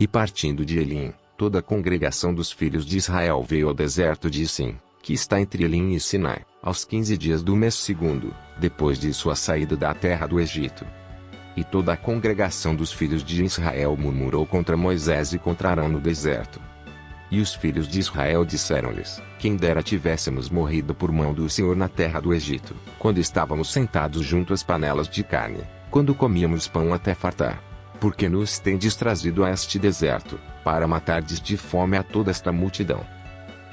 E partindo de Elim, toda a congregação dos filhos de Israel veio ao deserto de Sim, que está entre Elim e Sinai, aos 15 dias do mês segundo, depois de sua saída da terra do Egito. E toda a congregação dos filhos de Israel murmurou contra Moisés e contra Arão no deserto. E os filhos de Israel disseram-lhes: quem dera tivéssemos morrido por mão do Senhor na terra do Egito, quando estávamos sentados junto às panelas de carne, quando comíamos pão até fartar. Porque nos tendes trazido a este deserto, para matardes de fome a toda esta multidão.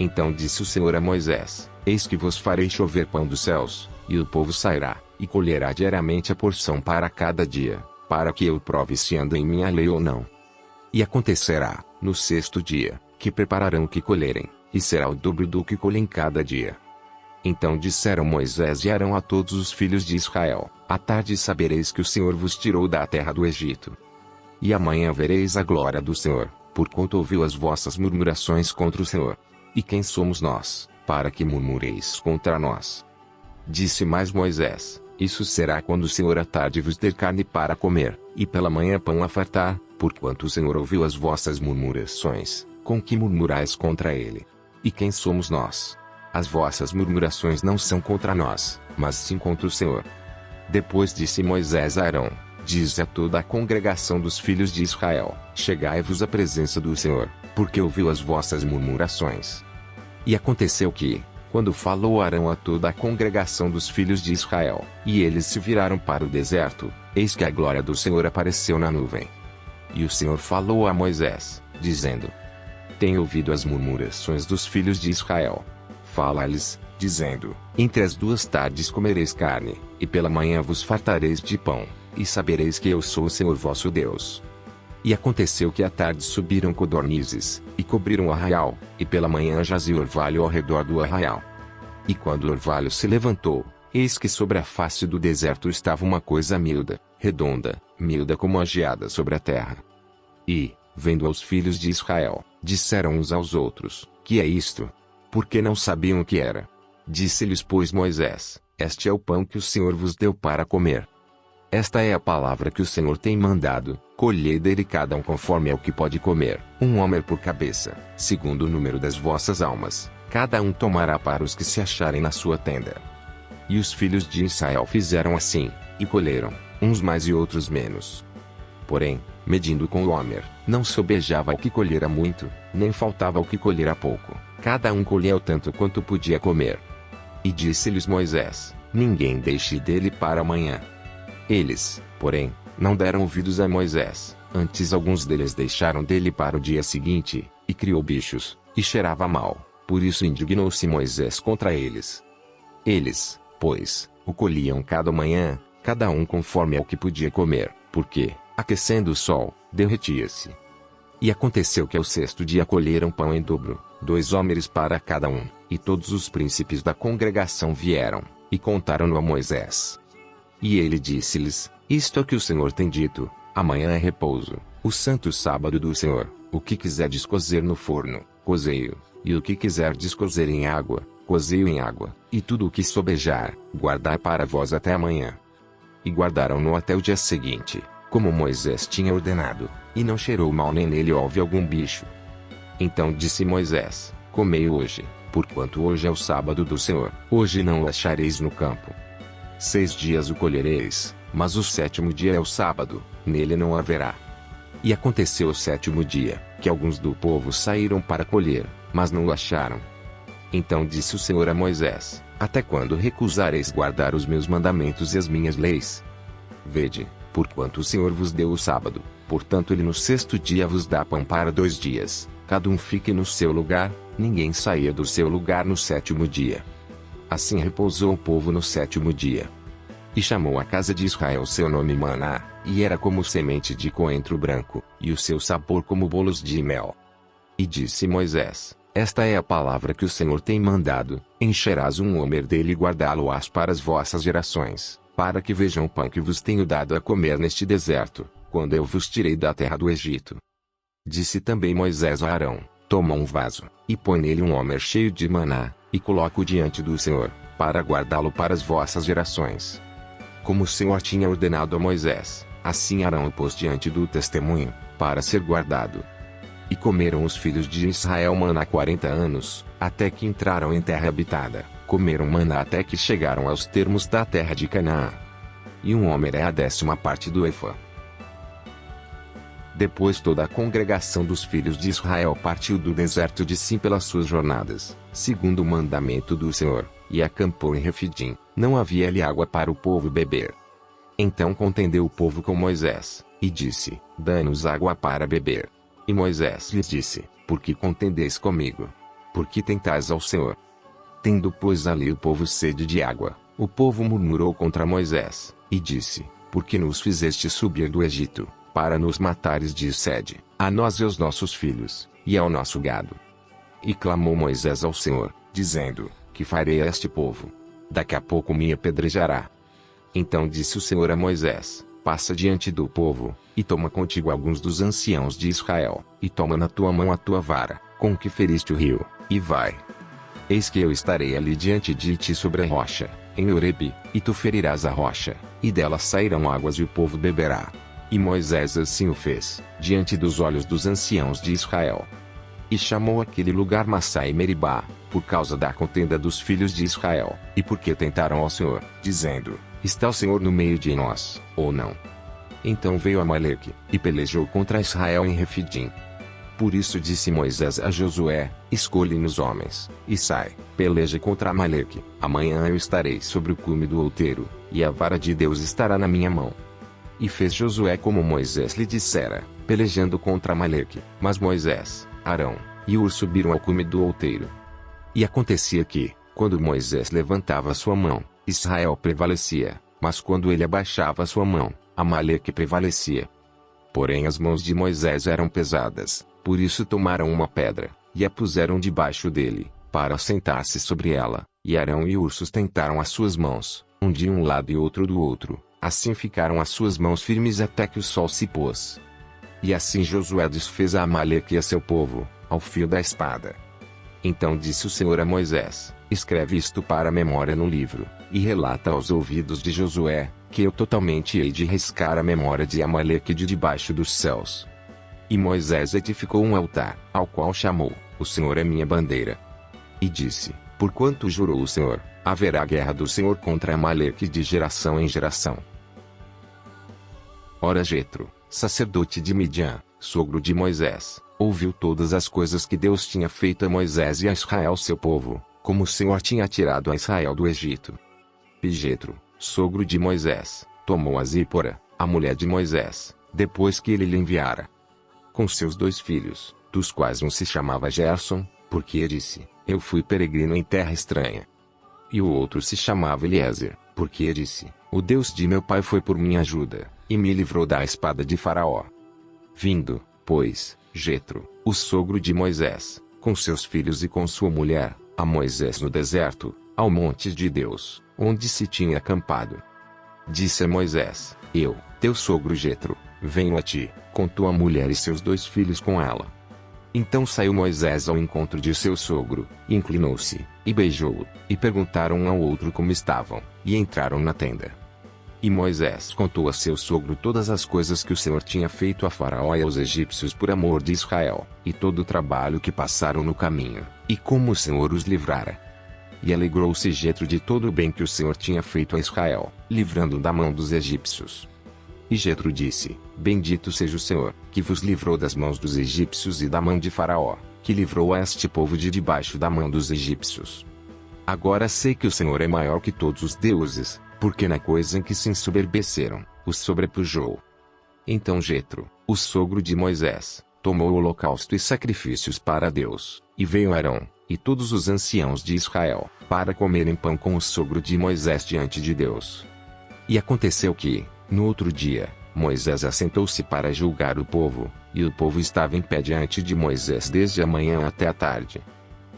Então disse o Senhor a Moisés: eis que vos farei chover pão dos céus, e o povo sairá, e colherá diariamente a porção para cada dia, para que eu prove se anda em minha lei ou não. E acontecerá, no sexto dia, que prepararão o que colherem, e será o dobro do que colhem cada dia. Então disseram Moisés e Arão a todos os filhos de Israel: à tarde sabereis que o Senhor vos tirou da terra do Egito. E amanhã vereis a glória do Senhor, porquanto ouviu as vossas murmurações contra o Senhor. E quem somos nós, para que murmureis contra nós? Disse mais Moisés: isso será quando o Senhor à tarde vos der carne para comer, e pela manhã pão a fartar, porquanto o Senhor ouviu as vossas murmurações, com que murmurais contra ele. E quem somos nós? As vossas murmurações não são contra nós, mas sim contra o Senhor. Depois disse Moisés a Arão: dize a toda a congregação dos filhos de Israel: chegai-vos à presença do Senhor, porque ouviu as vossas murmurações. E aconteceu que, quando falou Arão a toda a congregação dos filhos de Israel, e eles se viraram para o deserto, eis que a glória do Senhor apareceu na nuvem. E o Senhor falou a Moisés, dizendo: tenho ouvido as murmurações dos filhos de Israel. Fala-lhes, dizendo: entre as duas tardes comereis carne, e pela manhã vos fartareis de pão, e sabereis que eu sou o Senhor vosso Deus. E aconteceu que à tarde subiram codornizes, e cobriram o arraial, e pela manhã jazia orvalho ao redor do arraial. E quando o orvalho se levantou, eis que sobre a face do deserto estava uma coisa miúda, redonda, miúda como a geada sobre a terra. E, vendo aos filhos de Israel, disseram uns aos outros: que é isto? Porque não sabiam o que era. Disse-lhes pois Moisés: este é o pão que o Senhor vos deu para comer. Esta é a palavra que o Senhor tem mandado: colhei dele cada um conforme ao que pode comer, um homer por cabeça, segundo o número das vossas almas, cada um tomará para os que se acharem na sua tenda. E os filhos de Israel fizeram assim, e colheram, uns mais e outros menos. Porém, medindo com o homer, não sobejava o que colhera muito, nem faltava o que colhera pouco, cada um colheu tanto quanto podia comer. E disse-lhes Moisés: ninguém deixe dele para amanhã. Eles, porém, não deram ouvidos a Moisés, antes alguns deles deixaram dele para o dia seguinte, e criou bichos, e cheirava mal, por isso indignou-se Moisés contra eles. Eles, pois, o colhiam cada manhã, cada um conforme ao que podia comer, porque, aquecendo o sol, derretia-se. E aconteceu que ao sexto dia colheram pão em dobro, 2 homeres para cada um, e todos os príncipes da congregação vieram, e contaram-no a Moisés. E ele disse-lhes: isto é o que o Senhor tem dito: amanhã é repouso, o santo sábado do Senhor. O que quiserdes cozer no forno, cozei-o, e o que quiserdes cozer em água, cozei-o em água, e tudo o que sobejar, guardai para vós até amanhã. E guardaram-no até o dia seguinte, como Moisés tinha ordenado, e não cheirou mal nem nele houve algum bicho. Então disse Moisés: comei hoje, porquanto hoje é o sábado do Senhor, hoje não o achareis no campo. 6 dias o colhereis, mas o 7º dia é o sábado, nele não haverá. E aconteceu o 7º dia, que alguns do povo saíram para colher, mas não o acharam. Então disse o Senhor a Moisés: até quando recusareis guardar os meus mandamentos e as minhas leis? Vede, porquanto o Senhor vos deu o sábado, portanto ele no 6º dia vos dá pão para 2 dias, cada um fique no seu lugar, ninguém saia do seu lugar no 7º dia. Assim repousou o povo no 7º dia. E chamou a casa de Israel seu nome Maná, e era como semente de coentro branco, e o seu sabor como bolos de mel. E disse Moisés: esta é a palavra que o Senhor tem mandado: encherás um homer dele e guardá-lo-ás para as vossas gerações, para que vejam o pão que vos tenho dado a comer neste deserto, quando eu vos tirei da terra do Egito. Disse também Moisés a Arão: toma um vaso, e põe nele um homer cheio de maná, e coloca-o diante do Senhor, para guardá-lo para as vossas gerações. Como o Senhor tinha ordenado a Moisés, assim Arão o pôs diante do testemunho, para ser guardado, E comeram os filhos de Israel maná 40 anos, até que entraram em terra habitada. Comeram maná até que chegaram aos termos da terra de Canaã. E um homer é a 10ª parte do efa. Depois toda a congregação dos filhos de Israel partiu do deserto de Sim pelas suas jornadas, segundo o mandamento do Senhor, e acampou em Refidim. Não havia ali água para o povo beber. Então contendeu o povo com Moisés, e disse: Dá-nos água para beber. E Moisés lhes disse: Por que contendeis comigo? Por que tentais ao Senhor? Tendo pois ali o povo sede de água, o povo murmurou contra Moisés, e disse: Por que nos fizeste subir do Egito, para nos matares de sede, a nós e aos nossos filhos, e ao nosso gado? E clamou Moisés ao Senhor, dizendo: Que farei a este povo? Daqui a pouco me apedrejará. Então disse o Senhor a Moisés: Passa diante do povo, e toma contigo alguns dos anciãos de Israel, e toma na tua mão a tua vara, com que feriste o rio, e vai. Eis que eu estarei ali diante de ti sobre a rocha, em Horebe, e tu ferirás a rocha, e dela sairão águas e o povo beberá. E Moisés assim o fez, diante dos olhos dos anciãos de Israel. E chamou aquele lugar Massá e Meribá, por causa da contenda dos filhos de Israel, e porque tentaram ao Senhor, dizendo: Está o Senhor no meio de nós, ou não? Então veio Amaleque, e pelejou contra Israel em Refidim. Por isso disse Moisés a Josué: Escolhe-nos homens, e sai, peleja contra Amaleque. Amanhã eu estarei sobre o cume do outeiro, e a vara de Deus estará na minha mão. E fez Josué como Moisés lhe dissera, pelejando contra Amaleque. Mas Moisés, Arão e Hur subiram ao cume do outeiro. E acontecia que, quando Moisés levantava sua mão, Israel prevalecia, mas quando ele abaixava sua mão, Amaleque prevalecia. Porém as mãos de Moisés eram pesadas, por isso tomaram uma pedra, e a puseram debaixo dele, para assentar-se sobre ela, e Arão e Hur sustentaram as suas mãos, um de um lado e outro do outro. Assim ficaram as suas mãos firmes até que o sol se pôs. E assim Josué desfez a Amaleque e a seu povo, ao fio da espada. Então disse o Senhor a Moisés: Escreve isto para a memória no livro, e relata aos ouvidos de Josué, que eu totalmente hei de riscar a memória de Amaleque de debaixo dos céus. E Moisés edificou um altar, ao qual chamou: O Senhor é minha bandeira. E disse: Porquanto jurou o Senhor, haverá guerra do Senhor contra Amaleque de geração em geração. Ora Jetro, sacerdote de Midian, sogro de Moisés, ouviu todas as coisas que Deus tinha feito a Moisés e a Israel seu povo, como o Senhor tinha tirado a Israel do Egito. E Jetro, sogro de Moisés, tomou a Zípora, a mulher de Moisés, depois que ele lhe enviara, com seus 2 filhos, dos quais um se chamava Gerson, porque disse: Eu fui peregrino em terra estranha. E o outro se chamava Eliezer, porque disse: O Deus de meu pai foi por minha ajuda, e me livrou da espada de Faraó. Vindo, pois, Jetro, o sogro de Moisés, com seus filhos e com sua mulher, a Moisés no deserto, ao monte de Deus, onde se tinha acampado. Disse a Moisés: Eu, teu sogro Jetro, venho a ti, com tua mulher e seus 2 filhos com ela. Então saiu Moisés ao encontro de seu sogro, inclinou-se, e beijou-o, e perguntaram um ao outro como estavam, e entraram na tenda. E Moisés contou a seu sogro todas as coisas que o Senhor tinha feito a Faraó e aos egípcios por amor de Israel, e todo o trabalho que passaram no caminho, e como o Senhor os livrara. E alegrou-se Jetro de todo o bem que o Senhor tinha feito a Israel, livrando da mão dos egípcios. E Jetro disse: Bendito seja o Senhor, que vos livrou das mãos dos egípcios e da mão de Faraó, que livrou a este povo de debaixo da mão dos egípcios. Agora sei que o Senhor é maior que todos os deuses, porque na coisa em que se ensoberbeceram, os sobrepujou. Então Jetro, o sogro de Moisés, tomou o holocausto e sacrifícios para Deus, e veio Arão, e todos os anciãos de Israel, para comerem pão com o sogro de Moisés diante de Deus. E aconteceu que, no outro dia, Moisés assentou-se para julgar o povo, e o povo estava em pé diante de Moisés desde a manhã até a tarde.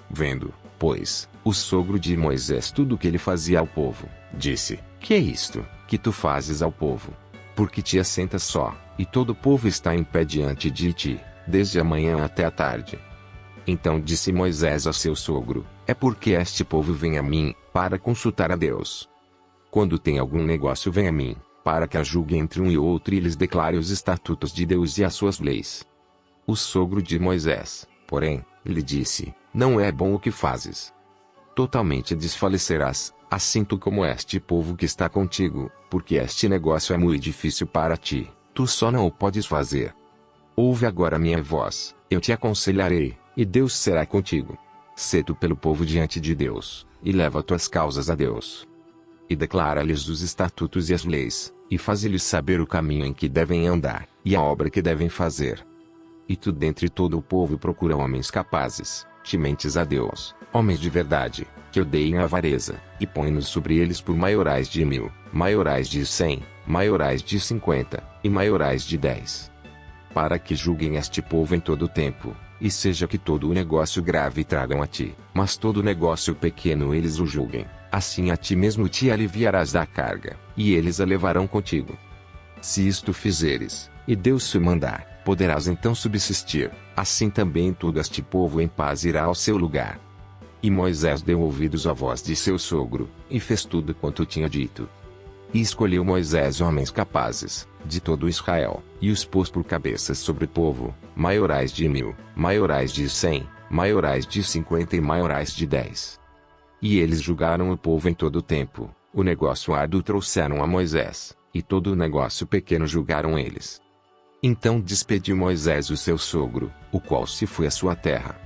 Vendo, pois, o sogro de Moisés tudo o que ele fazia ao povo, disse: Que é isto, que tu fazes ao povo? Porque te assentas só, e todo o povo está em pé diante de ti, desde a manhã até a tarde. Então disse Moisés a seu sogro: É porque este povo vem a mim, para consultar a Deus. Quando tem algum negócio vem a mim, para que a julgue entre um e outro e lhes declare os estatutos de Deus e as suas leis. O sogro de Moisés, porém, lhe disse: Não é bom o que fazes. Totalmente desfalecerás, assim tu como este povo que está contigo, porque este negócio é muito difícil para ti, tu só não o podes fazer. Ouve agora minha voz, eu te aconselharei, e Deus será contigo. Sê tu pelo povo diante de Deus, e leva tuas causas a Deus. E declara-lhes os estatutos e as leis, e faze-lhes saber o caminho em que devem andar, e a obra que devem fazer. E tu dentre todo o povo procura homens capazes, tementes a Deus, homens de verdade, que odeiem a avareza, e põe-nos sobre eles por maiorais de 1000, maiorais de 100, maiorais de 50, e maiorais de 10. Para que julguem este povo em todo o tempo, e seja que todo o negócio grave tragam a ti, mas todo o negócio pequeno eles o julguem, assim a ti mesmo te aliviarás da carga, e eles a levarão contigo. Se isto fizeres, e Deus se mandar, poderás então subsistir, assim também todo este povo em paz irá ao seu lugar. E Moisés deu ouvidos à voz de seu sogro, e fez tudo quanto tinha dito. E escolheu Moisés homens capazes, de todo Israel, e os pôs por cabeças sobre o povo, maiorais de 1000, maiorais de 100, maiorais de 50 e maiorais de 10. E eles julgaram o povo em todo o tempo, o negócio árduo trouxeram a Moisés, e todo o negócio pequeno julgaram eles. Então despediu Moisés o seu sogro, o qual se foi à sua terra.